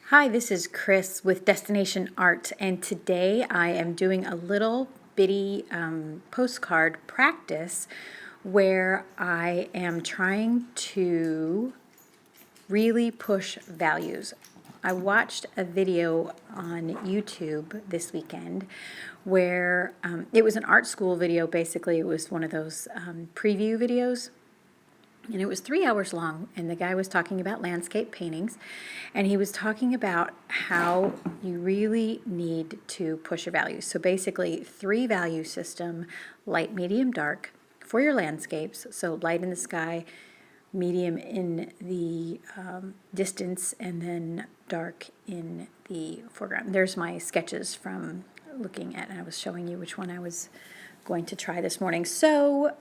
Hi, this is Chris with Destination Art, and today I am doing a little bitty postcard practice where I am trying to really push values. I watched a video on YouTube this weekend where it was an art school video. Basically, it was one of those preview videos, and it was 3 hours long, and the guy was talking about landscape paintings, and he was talking about how you really need to push your values. So basically, three value system: light, medium, dark for your landscapes. So light in the sky, medium in the distance, and then dark in the foreground. There's my sketches from looking at, and I was showing you which one I was going to try this morning. So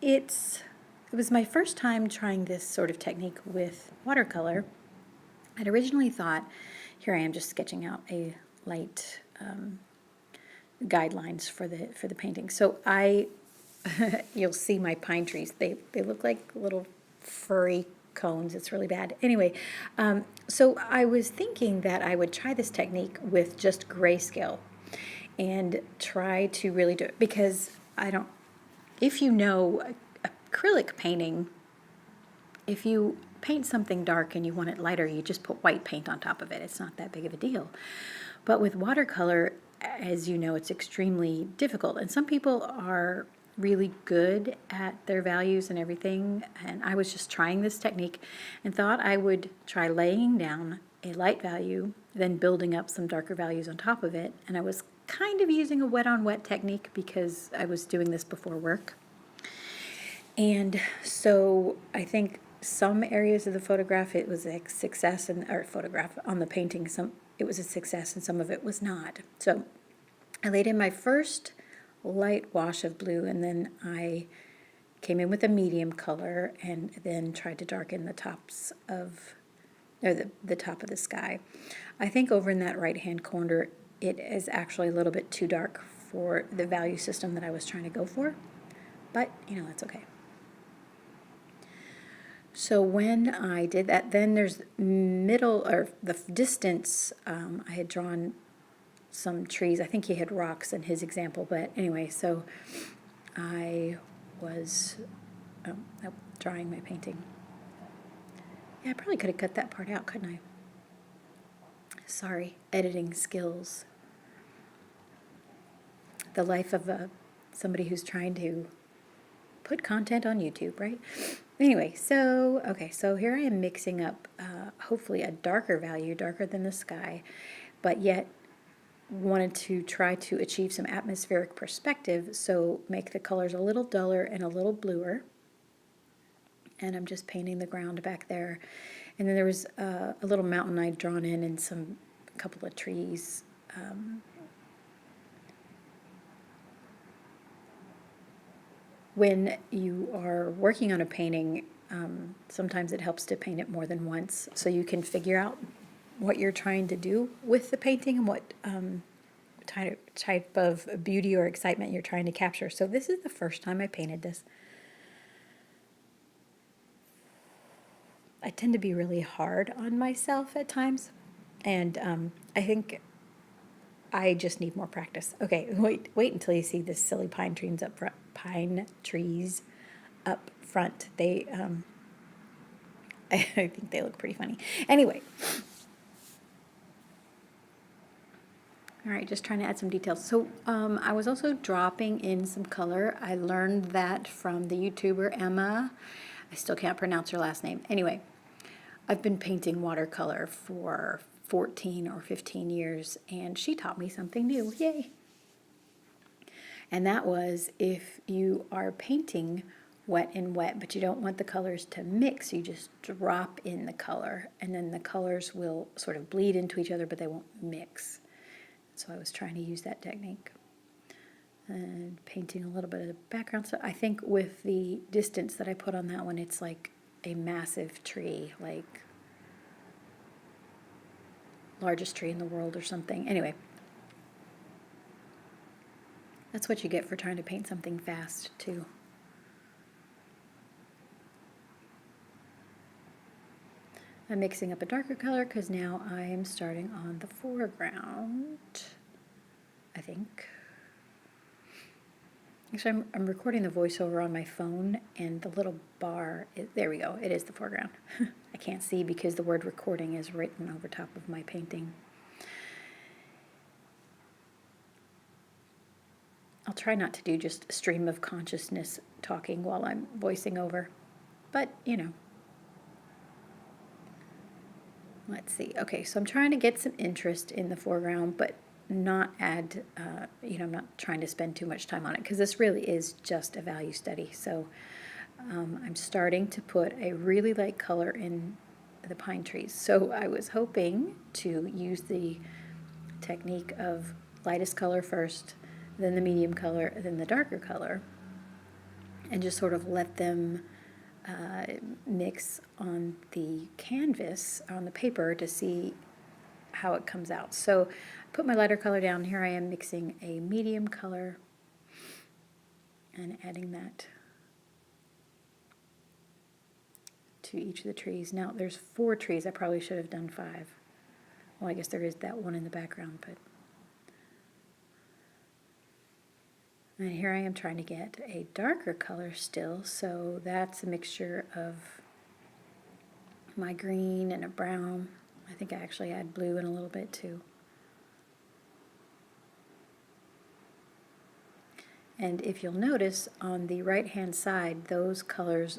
it was my first time trying this sort of technique with watercolor. I'd originally thought, here I am just sketching out a light guidelines for the painting. So you'll see my pine trees. They look like little furry cones. It's really bad. Anyway, so I was thinking that I would try this technique with just grayscale and try to really do it, because if you know acrylic painting, if you paint something dark and you want it lighter, you just put white paint on top of it. It's not that big of a deal. But with watercolor, as you know, it's extremely difficult. And some people are really good at their values and everything. And I was just trying this technique and thought I would try laying down a light value, then building up some darker values on top of it. And I was kind of using a wet on wet technique because I was doing this before work. And so I think some areas of the photograph, it was a success, or photograph on the painting, it was a success and some of it was not. So I laid in my first light wash of blue, and then I came in with a medium color and then tried to darken the tops of, or the top of the sky. I think over in that right-hand corner, it is actually a little bit too dark for the value system that I was trying to go for, but that's okay. So when I did that, then there's middle, or the distance, I had drawn some trees. I think he had rocks in his example, but anyway, so I was drawing my painting. Yeah, I probably could have cut that part out, couldn't I? Sorry, editing skills. The life of somebody who's trying to put content on YouTube, right? Anyway, so here I am mixing up hopefully a darker value, darker than the sky, but yet wanted to try to achieve some atmospheric perspective, so make the colors a little duller and a little bluer. And I'm just painting the ground back there. And then there was a little mountain I'd drawn in, and a couple of trees. When you are working on a painting, sometimes it helps to paint it more than once, so you can figure out what you're trying to do with the painting and what type of beauty or excitement you're trying to capture. So this is the first time I painted this. I tend to be really hard on myself at times, and I think I just need more practice. Okay, wait until you see this silly pine trees up front. They, I think they look pretty funny. Anyway, all right, just trying to add some details. So I was also dropping in some color. I learned that from the YouTuber Emma. I still can't pronounce her last name. Anyway, I've been painting watercolor for 14 or 15 years, and she taught me something new. Yay! And that was, if you are painting wet and wet, but you don't want the colors to mix, you just drop in the color, and then the colors will sort of bleed into each other, but they won't mix. So I was trying to use that technique. And painting a little bit of the background. So I think with the distance that I put on that one, it's like a massive tree, like largest tree in the world or something. Anyway, that's what you get for trying to paint something fast, too. I'm mixing up a darker color because now I am starting on the foreground, I think. Actually, I'm recording the voiceover on my phone, and the little bar, there we go, it is the foreground. I can't see because the word recording is written over top of my painting. I'll try not to do just stream of consciousness talking while I'm voicing over, but you know. Let's see. Okay, so I'm trying to get some interest in the foreground, but not add, I'm not trying to spend too much time on it because this really is just a value study. So I'm starting to put a really light color in the pine trees. So I was hoping to use the technique of lightest color first, then the medium color, then the darker color, and just sort of let them mix on the canvas, on the paper, to see how it comes out. So I put my lighter color down. Here I am mixing a medium color and adding that to each of the trees. Now there's 4 trees. I probably should have done 5. Well, I guess there is that one in the background, but. And here I am trying to get a darker color still, so that's a mixture of my green and a brown. I think I actually add blue in a little bit too. And if you'll notice, on the right-hand side, those colors,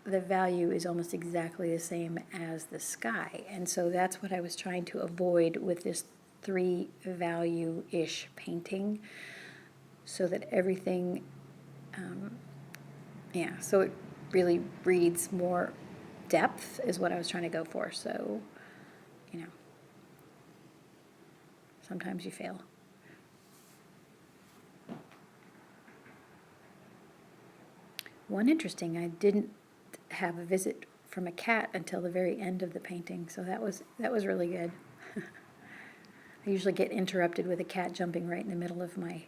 the value is almost exactly the same as the sky. And so that's what I was trying to avoid with this 3 value-ish painting, so that everything, so it really reads more depth is what I was trying to go for. So, sometimes you fail. One interesting, I didn't have a visit from a cat until the very end of the painting, so that was really good. I usually get interrupted with a cat jumping right in the middle of my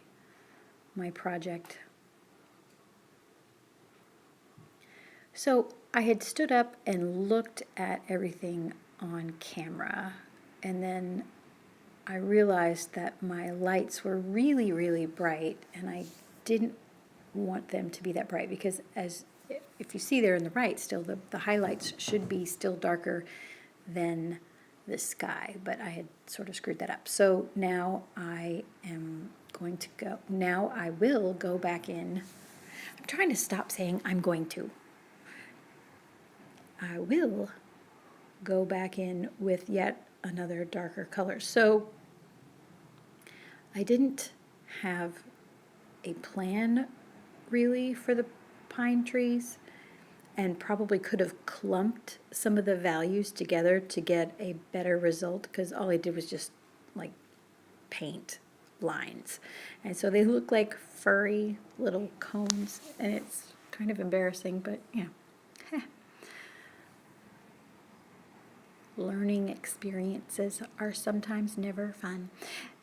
project. So I had stood up and looked at everything on camera, and then I realized that my lights were really, really bright, and I didn't want them to be that bright because, as if you see there in the right still, the highlights should be still darker than the sky, but I had sort of screwed that up. So now I will go back in. I'm trying to stop saying I'm going to. I will go back in with yet another darker color. So I didn't have a plan really for the pine trees, and probably could have clumped some of the values together to get a better result, because all I did was just like paint lines. And so they look like furry little cones, and it's kind of embarrassing, but learning experiences are sometimes never fun.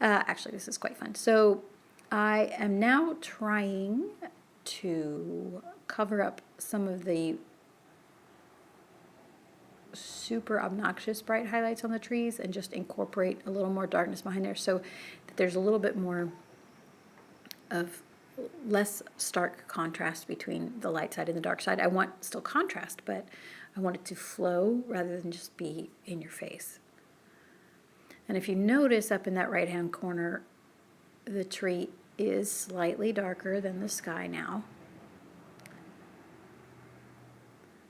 Actually, this is quite fun. So I am now trying to cover up some of the super obnoxious bright highlights on the trees and just incorporate a little more darkness behind there, so that there's a little bit more of less stark contrast between the light side and the dark side. I want still contrast, but I want it to flow rather than just be in your face. And if you notice up in that right-hand corner, the tree is slightly darker than the sky now.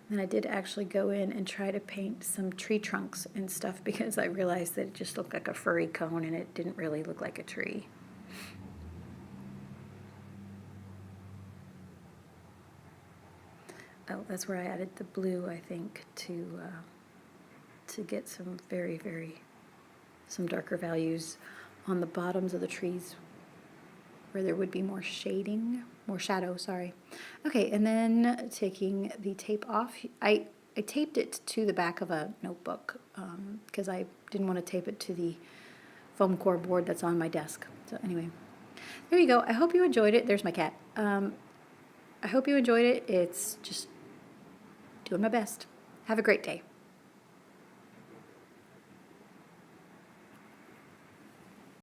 And I did actually go in and try to paint some tree trunks and stuff because I realized that it just looked like a furry cone and it didn't really look like a tree. Oh, that's where I added the blue, I think, to get some some darker values on the bottoms of the trees where there would be more shadow, sorry. Okay, and then taking the tape off, I taped it to the back of a notebook because I didn't want to tape it to the foam core board that's on my desk. So anyway, there you go. I hope you enjoyed it. There's my cat. I hope you enjoyed it. It's just doing my best. Have a great day.